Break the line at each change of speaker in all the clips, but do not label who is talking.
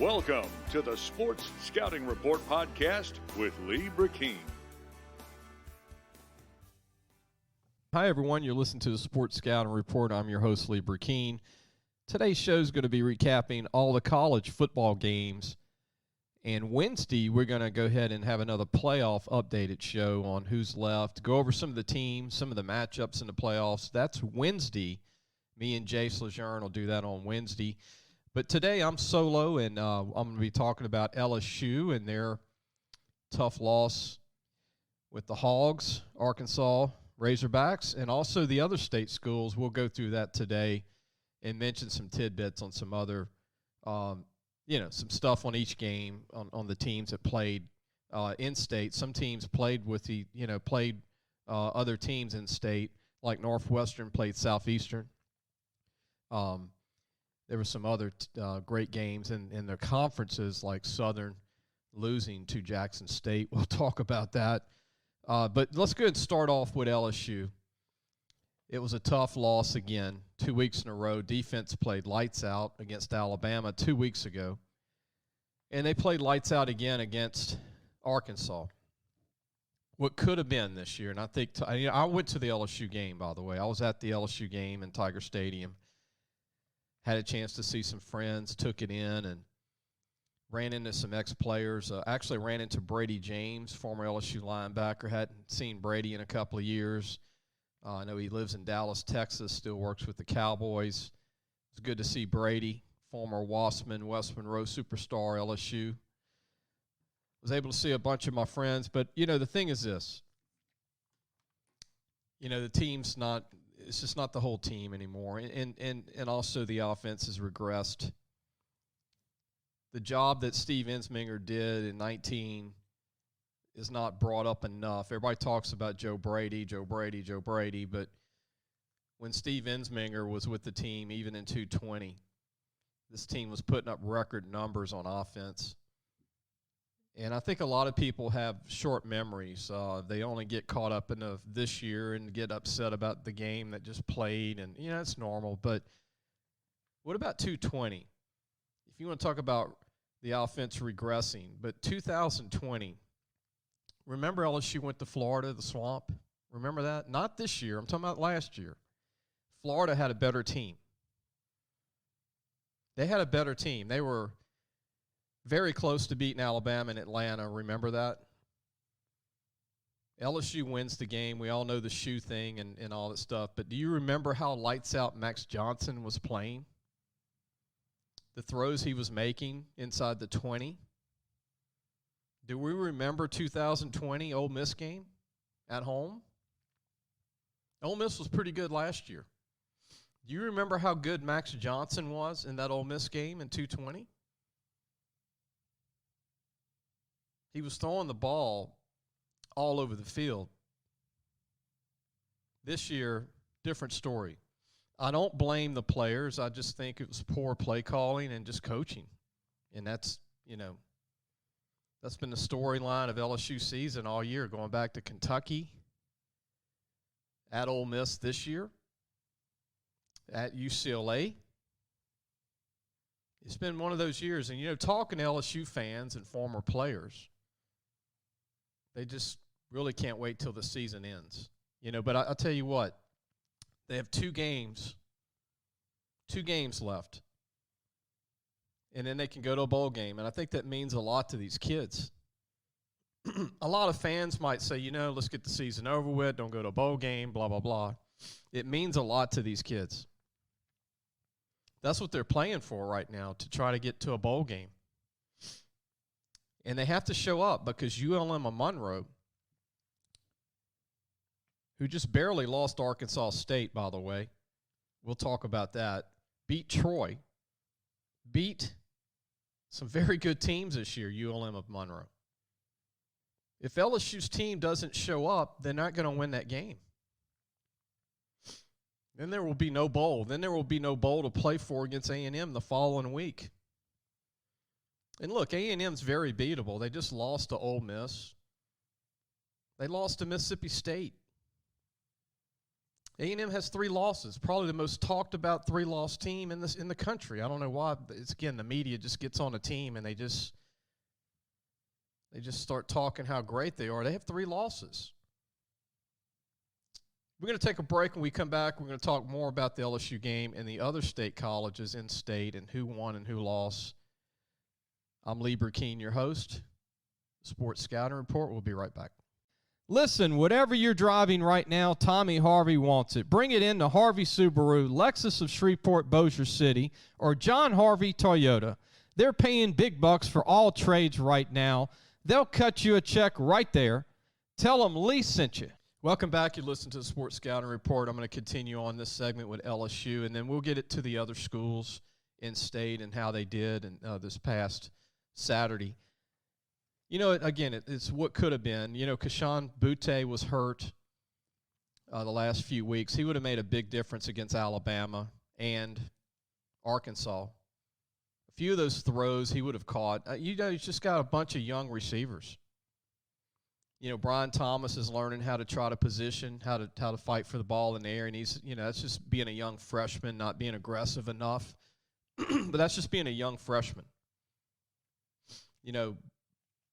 Welcome to the Sports Scouting Report podcast with Lee Brecheen.
Hi, everyone. You're listening to the Sports Scouting Report. I'm your host, Lee Brecheen. Today's show is going to be recapping all the college football games. And Wednesday, we're going to go ahead and have another playoff updated show on who's left, go over some of the teams, some of the matchups in the playoffs. That's Wednesday. Me and Jace Lejeune will do that on Wednesday. But today I'm solo, and I'm going to be talking about LSU and their tough loss with the Hogs, Arkansas Razorbacks, and also the other state schools. We'll go through that today and mention some tidbits on some other, some stuff on each game on the teams that played in state. Some teams played with other teams in state, like Northwestern played Southeastern. There were some other great games in their conferences, like Southern losing to Jackson State. We'll talk about that. But let's go ahead and start off with LSU. It was a tough loss again, 2 weeks in a row. Defense played lights out against Alabama 2 weeks ago. And they played lights out again against Arkansas. What could have been this year, and I think I went to the LSU game, by the way. I was at the LSU game in Tiger Stadium. Had a chance to see some friends, took it in, and ran into some ex-players. Actually ran into Brady James, former LSU linebacker. Hadn't seen Brady in a couple of years. I know he lives in Dallas, Texas, still works with the Cowboys. It's good to see Brady, former Wassman, West Monroe superstar, LSU. Was able to see a bunch of my friends. But, the thing is this. The team's not – it's just not the whole team anymore. And also the offense has regressed. The job that Steve Ensminger did in 19 is not brought up enough. Everybody talks about Joe Brady, but when Steve Ensminger was with the team, even in 220, this team was putting up record numbers on offense. And I think a lot of people have short memories. They only get caught up in this year and get upset about the game that just played, and, it's normal. But what about 220? If you want to talk about the offense regressing, but 2020, remember LSU went to Florida, the Swamp? Remember that? Not this year. I'm talking about last year. Florida had a better team. They had a better team. They were very close to beating Alabama and Atlanta. Remember that? LSU wins the game. We all know the shoe thing and all that stuff. But do you remember how lights out Max Johnson was playing? The throws he was making inside the 20. Do we remember 2020 Ole Miss game at home? Ole Miss was pretty good last year. Do you remember how good Max Johnson was in that Ole Miss game in 220? He was throwing the ball all over the field. This year, different story. I don't blame the players. I just think it was poor play calling and just coaching. And that's been the storyline of LSU season all year, going back to Kentucky, at Ole Miss this year, at UCLA. It's been one of those years. And, talking to LSU fans and former players, they just really can't wait till the season ends. But I'll tell you what, they have two games left. And then they can go to a bowl game. And I think that means a lot to these kids. A lot of fans might say, let's get the season over with, don't go to a bowl game, blah, blah, blah. It means a lot to these kids. That's what they're playing for right now, to try to get to a bowl game. And they have to show up because ULM of Monroe, who just barely lost Arkansas State, by the way, we'll talk about that, beat Troy, beat some very good teams this year, ULM of Monroe. If LSU's team doesn't show up, they're not going to win that game. Then there will be no bowl. Then there will be no bowl to play for against A&M the following week. And look, A&M's very beatable. They just lost to Ole Miss. They lost to Mississippi State. A&M has 3 losses, probably the most talked about 3-loss team in the country. I don't know why. It's, again, the media just gets on a team and they just start talking how great they are. They have 3 losses. We're going to take a break. When we come back, we're going to talk more about the LSU game and the other state colleges in state and who won and who lost. I'm Lee Brecheen, your host. Sports Scouting Report. We'll be right back. Listen, whatever you're driving right now, Tommy Harvey wants it. Bring it in to Harvey Subaru, Lexus of Shreveport, Bossier City, or John Harvey Toyota. They're paying big bucks for all trades right now. They'll cut you a check right there. Tell them Lee sent you. Welcome back. You listen to the Sports Scouting Report. I'm going to continue on this segment with LSU, and then we'll get it to the other schools in state and how they did and this past Saturday. You know, again, it's what could have been. You know, Kashawn Butte was hurt the last few weeks. He would have made a big difference against Alabama and Arkansas. A few of those throws he would have caught. You know, he's just got a bunch of young receivers. You know, Brian Thomas is learning how to try to position, how to fight for the ball in the air, and he's, you know, that's just being a young freshman, not being aggressive enough. But that's just being a young freshman. You know,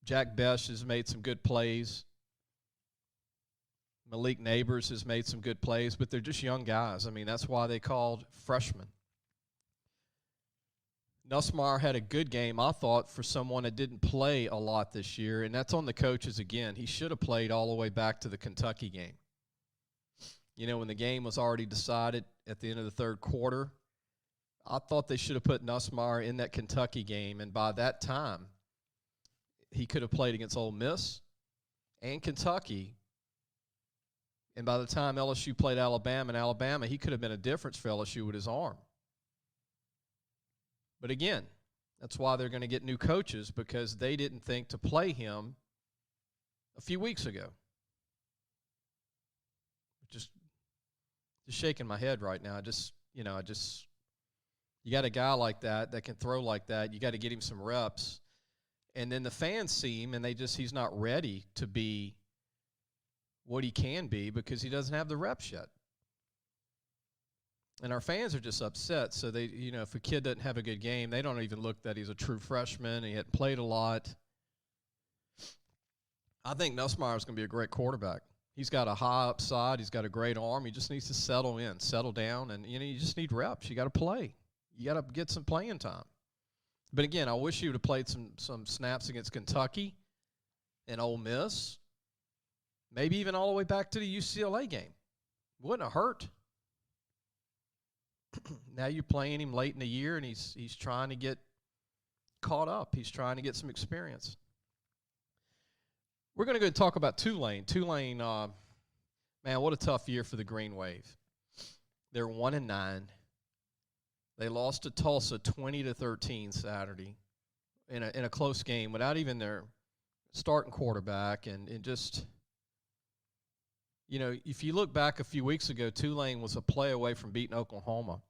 Jack Besh has made some good plays. Malik Neighbors has made some good plays, but they're just young guys. I mean, that's why they called freshmen. Nussmeier had a good game, I thought, for someone that didn't play a lot this year, and that's on the coaches again. He should have played all the way back to the Kentucky game. You know, when the game was already decided at the end of the third quarter, I thought they should have put Nussmeier in that Kentucky game, and by that time, he could have played against Ole Miss and Kentucky. And by the time LSU played Alabama, he could have been a difference for LSU with his arm. But again, that's why they're going to get new coaches, because they didn't think to play him a few weeks ago. Just shaking my head right now. You got a guy like that can throw like that. You got to get him some reps. And then the fans see him, and he's not ready to be what he can be because he doesn't have the reps yet. And our fans are just upset. So they, you know, if a kid doesn't have a good game, they don't even look that he's a true freshman. He hadn't played a lot. I think Nussmeier is going to be a great quarterback. He's got a high upside. He's got a great arm. He just needs to settle down, and you know, you just need reps. You got to play. You got to get some playing time. But again, I wish he would have played some snaps against Kentucky and Ole Miss, maybe even all the way back to the UCLA game. Wouldn't have hurt. Now you're playing him late in the year, and he's trying to get caught up. He's trying to get some experience. We're going to go and talk about Tulane. Tulane, man, what a tough year for the Green Wave. They're 1-9. They lost to Tulsa 20-13 Saturday in a close game without even their starting quarterback. And just, you know, if you look back a few weeks ago, Tulane was a play away from beating Oklahoma.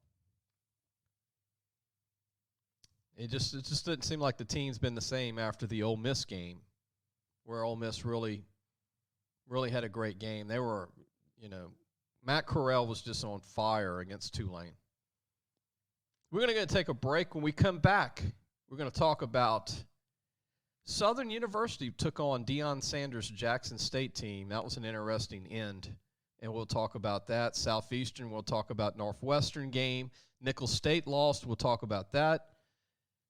It just doesn't seem like the team's been the same after the Ole Miss game, where Ole Miss really had a great game. They were, you know, Matt Corral was just on fire against Tulane. We're going to take a break. When we come back, we're going to talk about Southern University took on Deion Sanders' Jackson State team. That was an interesting end, and we'll talk about that. Southeastern, we'll talk about Northwestern game. Nicholls State lost. We'll talk about that.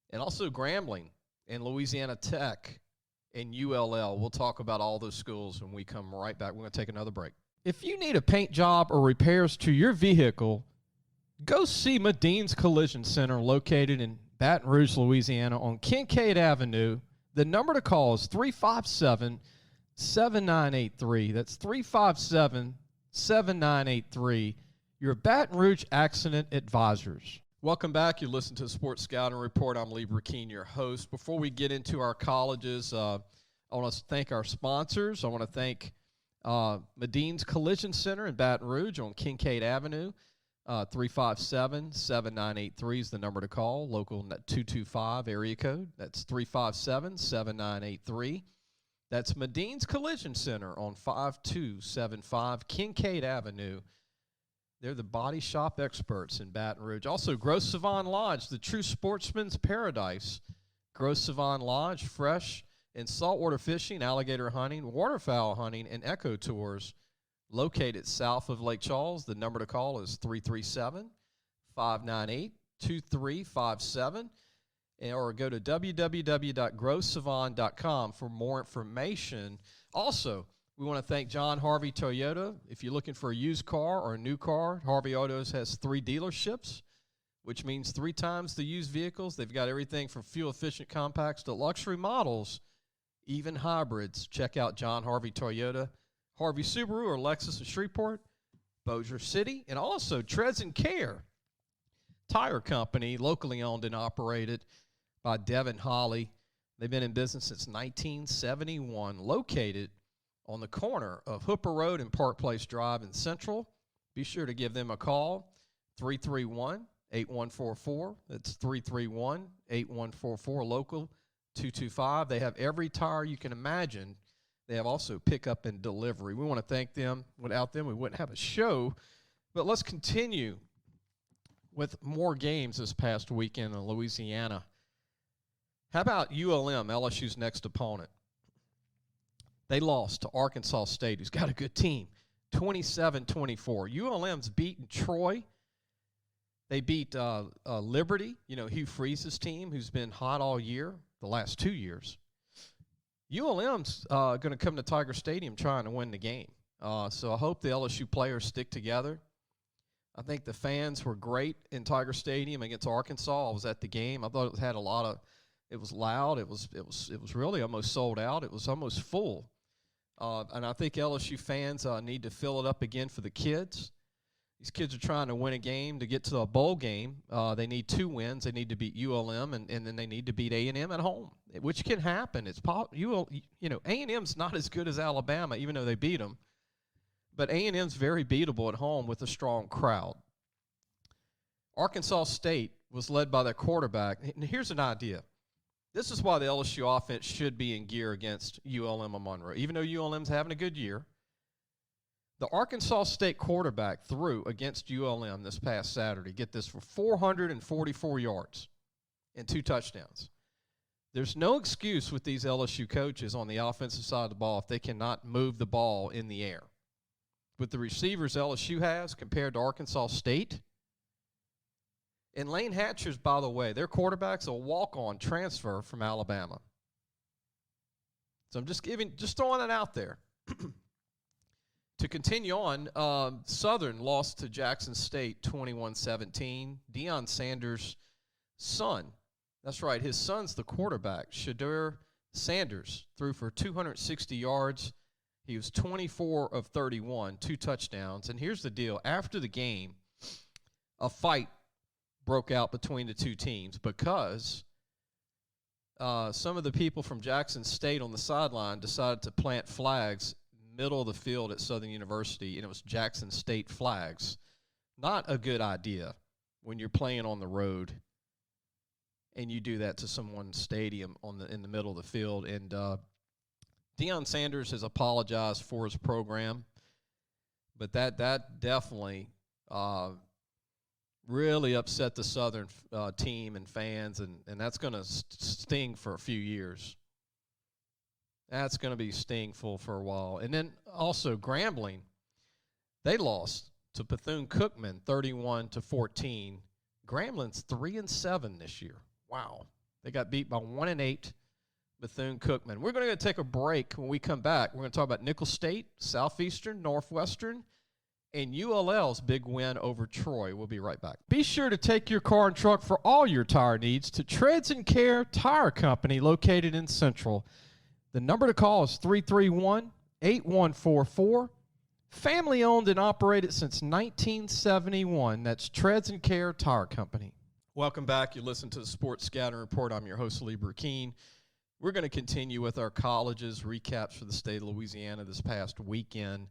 And also Grambling and Louisiana Tech and ULL. We'll talk about all those schools when we come right back. We're going to take another break. If you need a paint job or repairs to your vehicle, go see Medine's Collision Center, located in Baton Rouge, Louisiana, on Kincaid Avenue. The number to call is 357-7983. That's 357-7983. Your Baton Rouge Accident Advisors. Welcome back. You listen to the Sports Scouting Report. I'm Lee Brecheen, your host. Before we get into our colleges, I want to thank our sponsors. I want to thank Medine's Collision Center in Baton Rouge on Kincaid Avenue. 357-7983 is the number to call. Local 225 area code. That's 357-7983. That's Medine's Collision Center on 5275 Kincaid Avenue They're the body shop experts in Baton Rouge. Also, Gros Savon Lodge, the true sportsman's paradise. Gros Savon Lodge, fresh and saltwater fishing, alligator hunting, waterfowl hunting, and eco tours. Located south of Lake Charles. The number to call is 337-598-2357. Or go to www.grossavon.com for more information. Also, we want to thank John Harvey Toyota. If you're looking for a used car or a new car, Harvey Autos has 3 dealerships, which means 3 times the used vehicles. They've got everything from fuel-efficient compacts to luxury models, even hybrids. Check out John Harvey Toyota, Harvey Subaru or Lexus in Shreveport, Bossier City, and also Treads and Care Tire Company, locally owned and operated by Devin Holly. They've been in business since 1971, located on the corner of Hooper Road and Park Place Drive in Central. Be sure to give them a call, 331-8144. That's 331-8144, local 225. They have every tire you can imagine. They have also pickup and delivery. We want to thank them. Without them, we wouldn't have a show. But let's continue with more games this past weekend in Louisiana. How about ULM, LSU's next opponent? They lost to Arkansas State, who's got a good team, 27-24. ULM's beaten Troy. They beat Liberty, Hugh Freeze's team, who's been hot all year, the last 2 years. ULM's going to come to Tiger Stadium trying to win the game. So I hope the LSU players stick together. I think the fans were great in Tiger Stadium against Arkansas. I was at the game. I thought it had it was loud. It was really almost sold out. It was almost full. And I think LSU fans need to fill it up again for the kids. These kids are trying to win a game to get to a bowl game. They need 2 wins. They need to beat ULM, and then they need to beat A&M at home, which can happen. A&M's not as good as Alabama, even though they beat them. But A&M's very beatable at home with a strong crowd. Arkansas State was led by their quarterback. And here's an idea. This is why the LSU offense should be in gear against ULM and Monroe. Even though ULM's having a good year, the Arkansas State quarterback threw against ULM this past Saturday, get this, for 444 yards and 2 touchdowns. There's no excuse with these LSU coaches on the offensive side of the ball if they cannot move the ball in the air. With the receivers LSU has compared to Arkansas State. And Lane Hatcher's, by the way, their quarterback's a walk-on transfer from Alabama. So I'm just throwing that out there. To continue on, Southern lost to Jackson State 21-17. Deion Sanders' son, that's right, his son's the quarterback. Shadur Sanders threw for 260 yards. He was 24 of 31, 2 touchdowns. And here's the deal. After the game, a fight broke out between the 2 teams because some of the people from Jackson State on the sideline decided to plant flags middle of the field at Southern University, and it was Jackson State flags. Not a good idea when you're playing on the road and you do that to someone's stadium in the middle of the field. And Deion Sanders has apologized for his program, but that definitely really upset the Southern team and fans, and that's going to sting for a few years. That's going to be stingful for a while. And then also Grambling, they lost to Bethune-Cookman 31-14. Grambling's 3-7 this year. Wow. They got beat by 1-8 Bethune-Cookman. We're going to take a break. When we come back, we're going to talk about Nicholls State, Southeastern, Northwestern, and ULL's big win over Troy. We'll be right back. Be sure to take your car and truck for all your tire needs to Treads and Care Tire Company located in Central. The number to call is 331-8144. Family owned and operated since 1971. That's Treads and Care Tire Company. Welcome back. You listen to the Sports Scouting Report. I'm your host, Lee Brecheen. We're going to continue with our colleges recaps for the state of Louisiana this past weekend.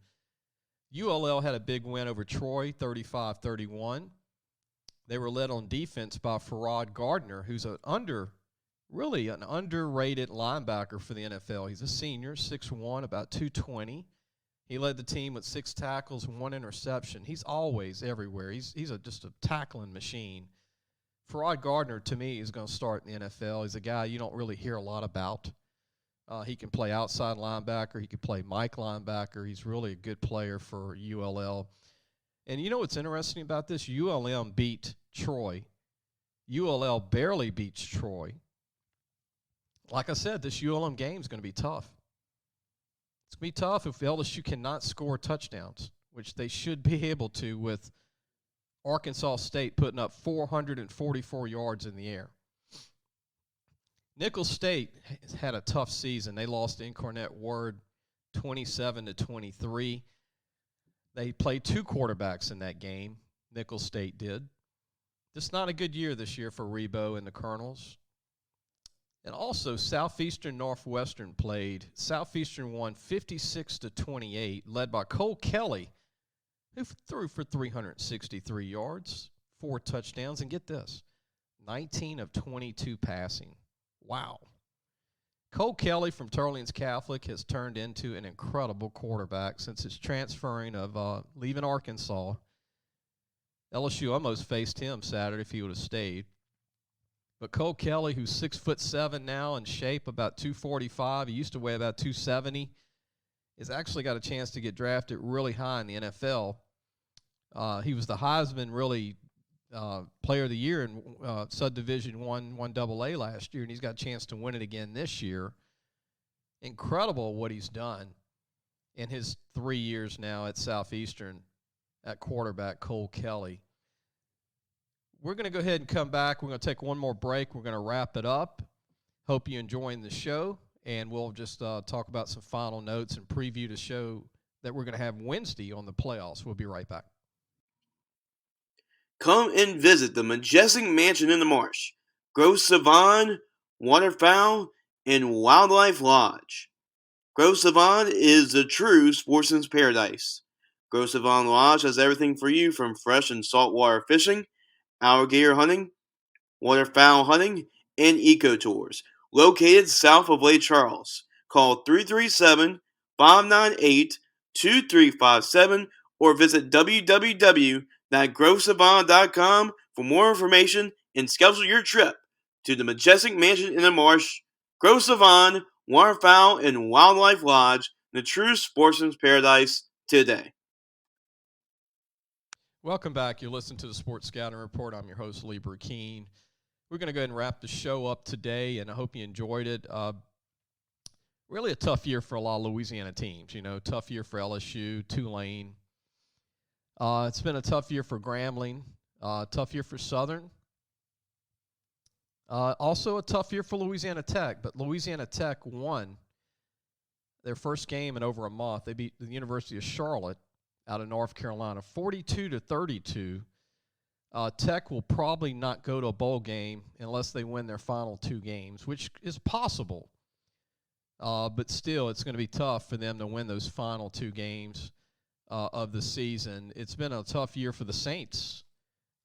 ULL had a big win over Troy, 35-31. They were led on defense by Farrad Gardner, who's really an underrated linebacker for the NFL. He's a senior, 6'1", about 220. He led the team with 6 tackles and 1 interception. He's always everywhere. He's just a tackling machine. Farrod Gardner, to me, is going to start in the NFL. He's a guy you don't really hear a lot about. He can play outside linebacker. He can play Mike linebacker. He's really a good player for ULL. And you know what's interesting about this? ULM beat Troy. ULL barely beats Troy. Like I said, this ULM game is going to be tough. It's going to be tough if LSU cannot score touchdowns, which they should be able to with Arkansas State putting up 444 yards in the air. Nicholls State had a tough season. They lost to Incarnate Word 27-23. They played 2 quarterbacks in that game. Nicholls State did. Just not a good year this year for Rebo and the Colonels. And also, Southeastern Northwestern played. Southeastern won 56-28, led by Cole Kelly, who threw for 363 yards, 4 touchdowns, and get this, 19 of 22 passing. Wow. Cole Kelly from Tulane Catholic has turned into an incredible quarterback since his transferring of leaving Arkansas. LSU almost faced him Saturday if he would have stayed. But Cole Kelly, who's 6'7" now, in shape, about 245, he used to weigh about 270, has actually got a chance to get drafted really high in the NFL. He was the Heisman Player of the Year in Subdivision 1AA last year, and he's got a chance to win it again this year. Incredible what he's done in his 3 years now at Southeastern at quarterback, Cole Kelly. We're going to go ahead and come back. We're going to take one more break. We're going to wrap it up. Hope you're enjoying the show, and we'll just talk about some final notes and preview the show that we're going to have Wednesday on the playoffs. We'll be right back.
Come and visit the majestic mansion in the marsh, Gros Savon Waterfowl and Wildlife Lodge. Gros Savon is the true sportsman's paradise. Gros Savon Lodge has everything for you from fresh and saltwater fishing, alligator hunting, waterfowl hunting, and eco-tours. Located south of Lake Charles. Call 337-598-2357 or visit www.grosavon.com for more information and schedule your trip to the majestic mansion in the marsh, Gros Savon Waterfowl and Wildlife Lodge, the true sportsman's paradise today.
Welcome back. You're listening to the Sports Scouting Report. I'm your host, Lee Brecheen. We're going to go ahead and wrap the show up today, and I hope you enjoyed it. Really a tough year for a lot of Louisiana teams. You know, tough year for LSU, Tulane. It's been a tough year for Grambling, tough year for Southern. Also a tough year for Louisiana Tech, but Louisiana Tech won their first game in over a month. They beat the University of Charlotte out of North Carolina, 42-32. Tech will probably not go to a bowl game unless they win their final 2 games, which is possible. But still, it's going to be tough for them to win those final 2 games of the season. It's been a tough year for the Saints.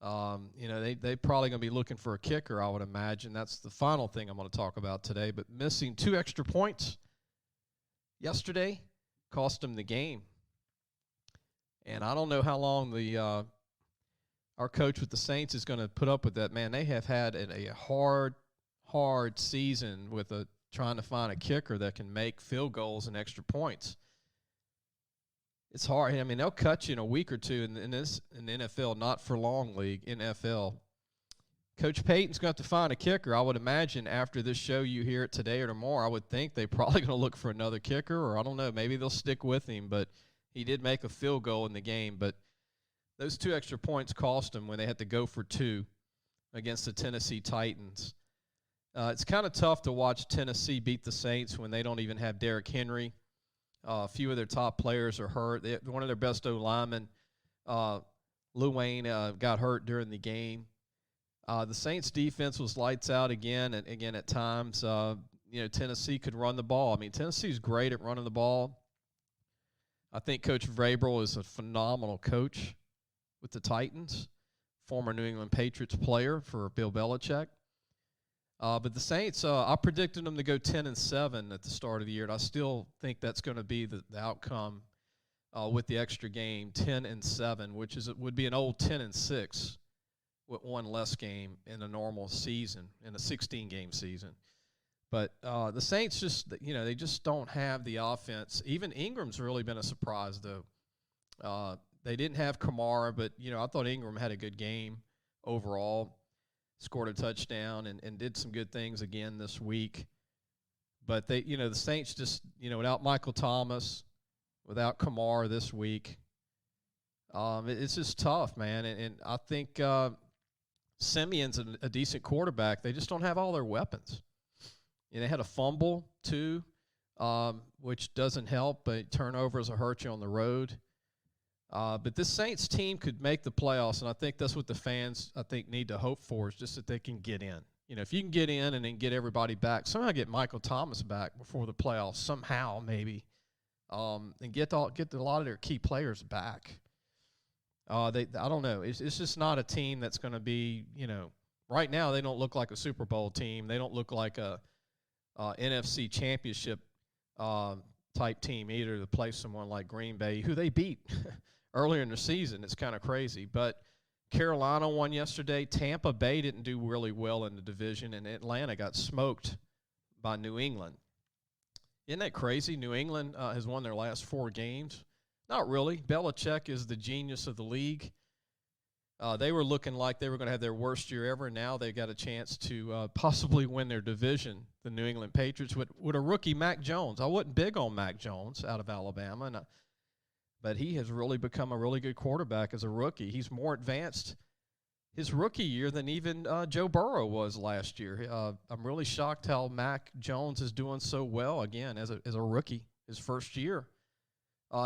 You know, they probably going to be looking for a kicker, I would imagine. That's the final thing I'm going to talk about today. But missing 2 extra points yesterday cost them the game. And I don't know how long our coach with the Saints is going to put up with that. Man, they have had a hard season with trying to find a kicker that can make field goals and extra points. It's hard. I mean, they'll cut you in a week or two in the NFL, not for long league, NFL. Coach Payton's going to have to find a kicker. I would imagine after this show you hear it today or tomorrow, I would think they're probably going to look for another kicker, or I don't know, maybe they'll stick with him. But he did make a field goal in the game. But those 2 extra points cost them when they had to go for 2 against the Tennessee Titans. It's kind of tough to watch Tennessee beat the Saints when they don't even have Derrick Henry. A few of their top players are hurt. One of their best O-linemen, Lou Wayne, got hurt during the game. The Saints' defense was lights out again, and again at times. Tennessee could run the ball. I mean, Tennessee's great at running the ball. I think Coach Vrabel is a phenomenal coach with the Titans, former New England Patriots player for Bill Belichick. But the Saints, I predicted them to go 10-7 at the start of the year, and I still think that's going to be the outcome. with the extra game, 10-7, which would be an old 10-6 with one less game in a normal season, in a 16-game season. But the Saints they just don't have the offense. Even Ingram's really been a surprise, though. They didn't have Kamara, but, I thought Ingram had a good game overall. Scored a touchdown and did some good things again this week. But the Saints just, without Michael Thomas, without Kamara this week, it's just tough, man. And I think Simeon's a decent quarterback. They just don't have all their weapons. They had a fumble, too, which doesn't help, but turnovers will hurt you on the road. But this Saints team could make the playoffs, and I think that's what the fans, need to hope for, is just that they can get in. If you can get in and then get everybody back, somehow get Michael Thomas back before the playoffs, somehow maybe, and get a lot of their key players back. I don't know. It's just not a team that's going to be, right now they don't look like a Super Bowl team. They don't look like a NFC championship type team either, to play someone like Green Bay, who they beat earlier in the season. It's kind of crazy. But Carolina won yesterday. Tampa Bay didn't do really well in the division, and Atlanta got smoked by New England. Isn't that crazy? New England has won their last 4 games. Not really. Belichick is the genius of the league. They were looking like they were going to have their worst year ever. Now they got a chance to possibly win their division, the New England Patriots, with a rookie, Mac Jones. I wasn't big on Mac Jones out of Alabama, but he has really become a really good quarterback as a rookie. He's more advanced his rookie year than even Joe Burrow was last year. I'm really shocked how Mac Jones is doing so well again as a rookie, his first year.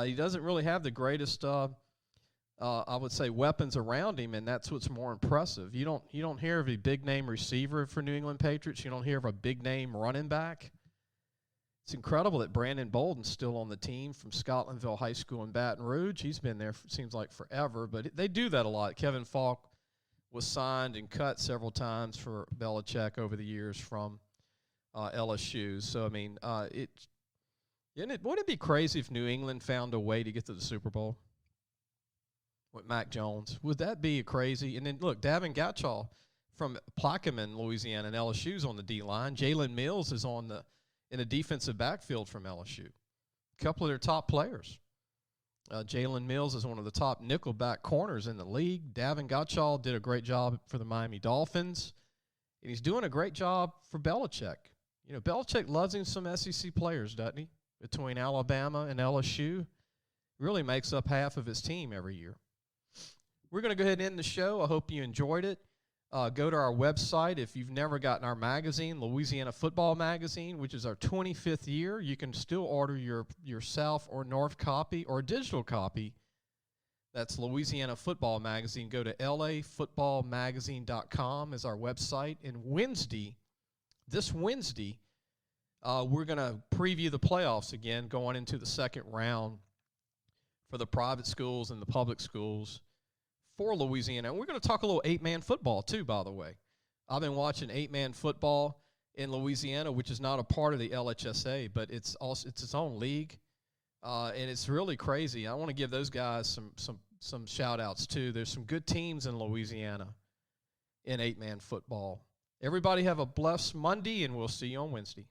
He doesn't really have the greatest I would say weapons around him, and that's what's more impressive. You don't hear of a big name receiver for New England Patriots. You don't hear of a big name running back. It's incredible that Brandon Bolden's still on the team from Scotlandville High School in Baton Rouge. He's been there seems like forever, but they do that a lot. Kevin Falk was signed and cut several times for Belichick over the years from LSU. So wouldn't it be crazy if New England found a way to get to the Super Bowl with Mac Jones? Would that be crazy? And then, look, Davin Gatchall from Plaquemine, Louisiana, and LSU's on the D-line. Jalen Mills is in a defensive backfield from LSU. A couple of their top players. Jalen Mills is one of the top nickelback corners in the league. Davin Gatchall did a great job for the Miami Dolphins, and he's doing a great job for Belichick. Belichick loves him some SEC players, doesn't he? Between Alabama and LSU, really makes up half of his team every year. We're going to go ahead and end the show. I hope you enjoyed it. Go to our website. If you've never gotten our magazine, Louisiana Football Magazine, which is our 25th year, you can still order your South or North copy or digital copy. That's Louisiana Football Magazine. Go to lafootballmagazine.com is our website. And this Wednesday, we're going to preview the playoffs again, going into the second round for the private schools and the public schools for Louisiana. And we're going to talk a little 8-man football too, by the way. I've been watching 8-man football in Louisiana, which is not a part of the LHSA, but it's its own league. And it's really crazy. I want to give those guys some shout-outs too. There's some good teams in Louisiana in 8-man football. Everybody have a blessed Monday, and we'll see you on Wednesday.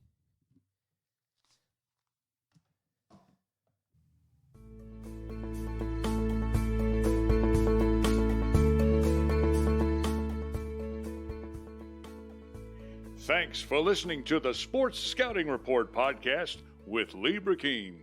Thanks for listening to the Sports Scouting Report podcast with Lee Brecheen.